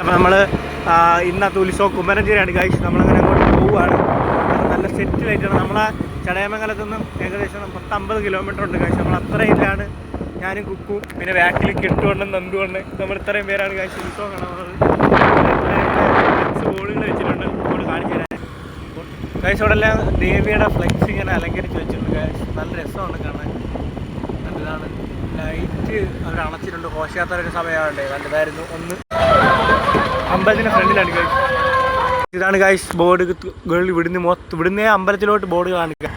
അപ്പോൾ നമ്മൾ ഇന്നത്തെ ഉത്സവം കുമരഞ്ചേരിയാണ് ഗൈസ്. നമ്മളങ്ങനെ അങ്ങോട്ട് പോവുകയാണ്. നല്ല സെറ്റിലായിട്ടാണ്. നമ്മളെ ചടയമംഗലത്തു നിന്നും ഏകദേശം 10-50 കിലോമീറ്റർ ഉണ്ട് ഗൈസ്. നമ്മൾ അത്രയിലാണ് ഞാനും കുക്കും പിന്നെ ബാക്കിൽ കിട്ടുകൊണ്ട് നന്ദുകൊണ്ട് നമ്മൾ ഇത്രയും പേരാണ് ഗൈസ് ഉത്സവം കാണാൻ ബോളുകൾ വെച്ചിട്ടുണ്ട്. നമ്മൾ കാണിച്ചു തരാൻ ഗൈസ്. അവിടെ എല്ലാം ദേവിയുടെ ഫ്ലെക്സ് ഇങ്ങനെ അലങ്കരിച്ച് വെച്ചിട്ടുണ്ട് ഗൈസ്. നല്ല രസമാണ് കാണാൻ. നല്ലതാണ്. ലൈറ്റ് അവർ അണച്ചിട്ടുണ്ട്. ഘോഷയാത്രയുടെ സമയമാകണ്ടേ നല്ലതായിരുന്നു. ഒന്ന് അമ്പലത്തിൻ്റെ ഫ്രണ്ടിലാണ് ഗൈസ്. ഇതാണ് ഗൈസ് ബോർഡ്. ഇവിടുന്നേ അമ്പലത്തിലോട്ട് ബോർഡ് കാണിക്കുക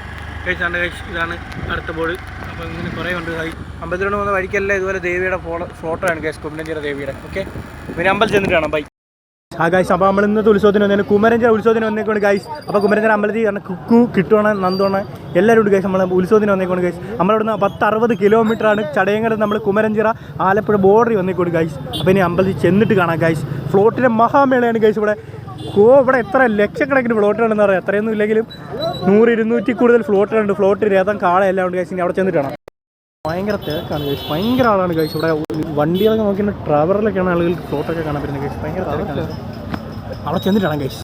ഗൈസ്. ആണ് ഗൈസ്, ഇതാണ് അടുത്ത ബോർഡ്. അപ്പോൾ ഇങ്ങനെ കുറേ ഉണ്ട് ഗൈസ്. അമ്പലത്തിലോട്ട് പോകുന്ന വഴിക്കല്ല ഇതുപോലെ ദേവിയുടെ ഫോട്ടോ ആണ് ഗൈസ്, കുമരഞ്ചിറ ദേവിയുടെ. ഓക്കെ, പിന്നെ അമ്പലത്തിൽ ചെന്നിട്ട് കാണാം. ബൈ. ആ ഗൈസ്, അപ്പോൾ നമ്മൾ ഇന്നത്തെ ഉത്സവത്തിന് വന്നേക്കും, കുമരഞ്ചിറ ഉത്സവത്തിന് വന്നേക്കൊണ്ട് ഗൈസ്. അപ്പോൾ കുമരഞ്ചിറ അമ്പലത്തിൽ കാരണം കുക്കു കിട്ടുവാണ് നന്ദുവാണ് എല്ലാവരും ഉണ്ട് ഗൈസ്. നമ്മൾ ഉത്സവത്തിന് വന്നേക്കൊണ്ട് ഗൈസ്. നമ്മളിവിടുന്ന് 10-60 കിലോമീറ്ററാണ് ചടയങ്കര നമ്മൾ കുമരഞ്ചിറ ആലപ്പുഴ ബോർഡറിൽ വന്നേക്കൊണ്ട് ഗൈസ്. അപ്പോൾ ഇനി അമ്പലത്തിൽ ചെന്നിട്ട് കാണാം ഗൈസ്. ഫ്ലോട്ടിൻ്റെ മഹാമേളയാണ് ഗൈസ് ഇവിടെ. ഇവിടെ എത്ര ലക്ഷക്കണക്കിന് ഫ്ലോട്ടുകളുണ്ടെന്ന് പറയാം. എത്രയൊന്നും ഇല്ലെങ്കിലും 100-200 കൂടുതൽ ഫ്ലോട്ടുകളുണ്ട്. ഫ്ലോട്ട് രഥം കാളയെല്ലാം ഉണ്ട് ഗൈസ്. ഇനി അവിടെ ചെന്നിട്ട് കാണാം. ഭയങ്കര തിരക്കാണ് ഗൈസ്. ഭയങ്കര ആളാണ് ഗൈസ്. ഇവിടെ വണ്ടികളൊക്കെ നോക്കിയിട്ട് ട്രാവലറിലൊക്കെയാണ് ആളുകൾ ഫ്ലോട്ടൊക്കെ കാണാൻ പറ്റുന്നത് ഗൈസ്. ഭയങ്കര തിരക്കാണ്. അവിടെ ചെന്നിട്ടാണ് ഗൈസ്.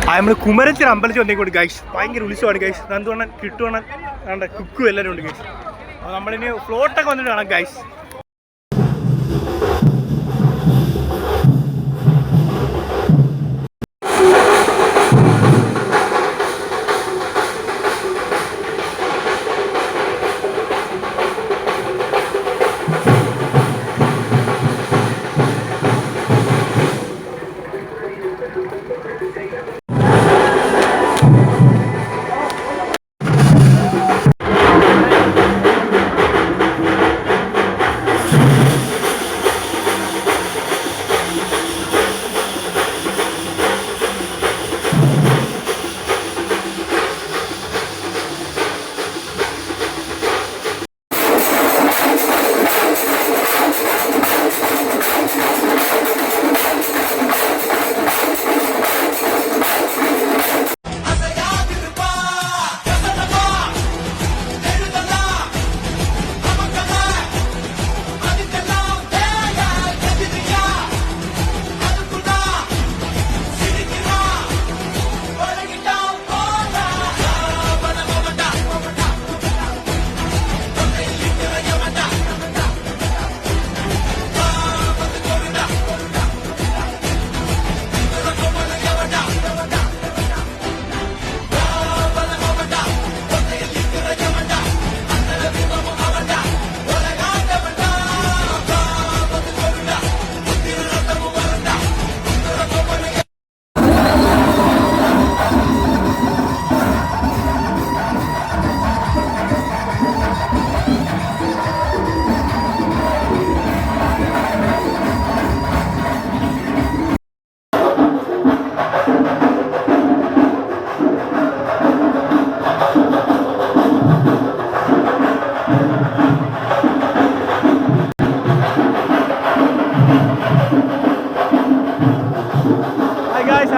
നമ്മൾ കുമരഞ്ചിറ അമ്പലത്തിൽ വന്നേക്കൊണ്ട് ഗൈസ്. ഭയങ്കര ഉത്സവമാണ് ഗൈസ്. നന്ദുവണ്ണൻ കിട്ടുവണ്ണൻ വേണ്ട കുക്കും എല്ലാവരും ഉണ്ട് ഗൈസ്. അപ്പോൾ നമ്മളിനി ഫ്ലോട്ടൊക്കെ വന്നിട്ട് കാണാം ഗൈസ്.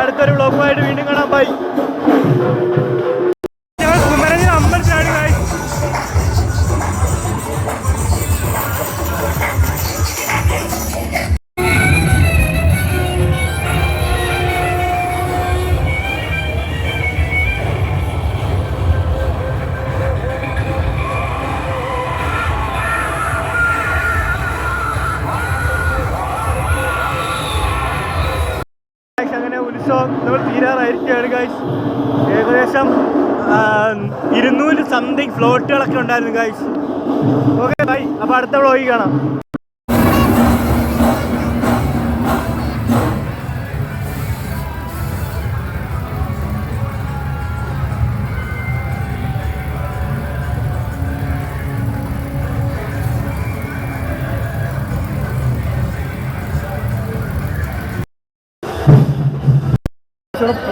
അടുത്തൊരു വ്ളോഗുമായിട്ട് വീണ്ടും കാണാം. ബൈ. ഞങ്ങൾ കുമരഞ്ചിറ അമ്പലത്തിലാണ് ഗൈസ്. അങ്ങനെ ഉത്സവം നമ്മൾ തീരാറായിരിക്കുകയാണ് ഗൈസ്. ഏകദേശം 200 സംതിങ് ഫ്ലോട്ടുകളൊക്കെ ഉണ്ടായിരുന്നു ഗൈസ്. Okay bye. അപ്പോൾ അടുത്ത വ്ളോഗിൽ കാണാം.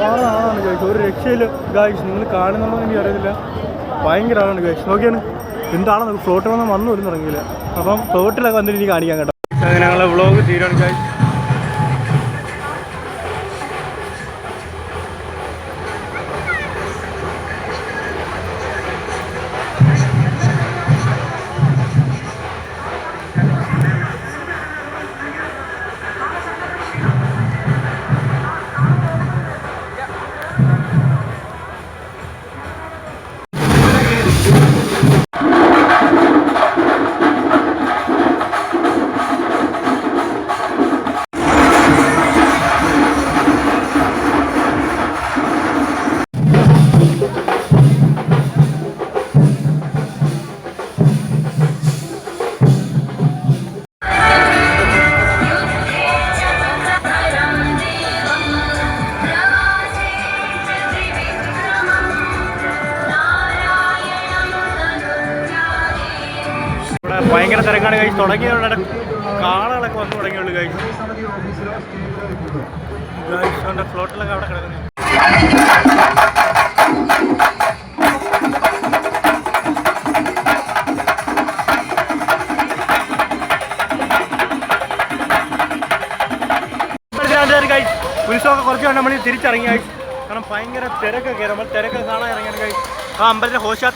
ആളാണ് ഗൈസ്. ഒരു രക്ഷയില്ല ഗൈസ്. നിങ്ങൾ കാണുന്നുണ്ടോ എനിക്ക് അറിയത്തില്ല. ഭയങ്കര ആളാണ് ഗൈസ്. നോക്കിയാണ് എന്താണ് ഫ്ലോട്ട് വന്നു വരും തുടങ്ങിയില്ല. അപ്പം ഫ്ലോട്ടിലൊക്കെ വന്നിട്ട് ഇനി കാണിക്കാം കേട്ടോ. അങ്ങനെ ഞങ്ങളെ വ്ളോഗ് തീരുവാണ് ഗൈസ്. തിരക്കാണ് കഴിച്ച് തുടങ്ങിയതുകൊണ്ട് കാളകളൊക്കെ വന്നു തുടങ്ങിയുള്ളൂ കഴിച്ച് കഴിച്ചുകൊണ്ട് ഫ്ലോട്ടിലൊക്കെ അവിടെ കിടക്കുന്നു. ഉത്സവമൊക്കെ കുറച്ച് കൊണ്ട് നമ്മൾ തിരിച്ചിറങ്ങി കഴിച്ചു. കാരണം ഭയങ്കര തിരക്കൊക്കെ നമ്മൾ തിരക്കൊക്കെ കാണാൻ ഇറങ്ങിയാണ് കഴിച്ചു. ആ അമ്പലത്തിലെ ഘോഷയാത്ര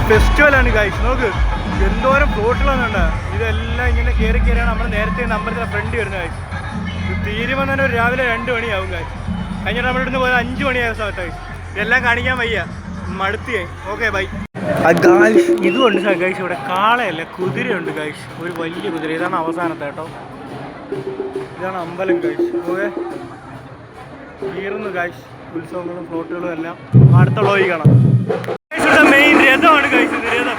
ഫെസ്റ്റിവലാണ് ഗൈസ്. നോക്ക് എന്തോരം ഫ്ലോട്ടുകളൊന്നുണ്ട്. ഇതെല്ലാം ഇങ്ങനെ കയറി കയറിയാണ് നമ്മൾ നേരത്തെ അമ്പലത്തിലെ ഫ്രണ്ട് വരുന്നത് ഗൈസ്. ഇത് തീരുമ്പോൾ തന്നെ ഒരു രാവിലെ 2 മണിയാവും ഗൈസ്. കഴിഞ്ഞിട്ട് നമ്മൾ ഇവിടുന്ന് പോയത് 5 മണിയായ സമയത്ത് ഗൈസ്. ഇതെല്ലാം കാണിക്കാൻ വയ്യ, മടുത്തിയായി. Okay bye. ഗൈസ് ഇതുകൊണ്ട് ഗൈസ് ഇവിടെ കാളയല്ല കുതിരയുണ്ട് ഗൈസ്. ഒരു വലിയ കുതിര. ഇതാണ് അവസാനത്തെ കേട്ടോ. ഇതാണ് അമ്പലം ഗൈസ്. ഓക്കെ തീർന്നു ഗൈസ് ഉത്സവങ്ങളും ഫ്ലോട്ടുകളും എല്ലാം അടുത്തുള്ള പോയി കാണാം. മെയിൻ രഥമാണ് കഴിച്ചത്. രഥം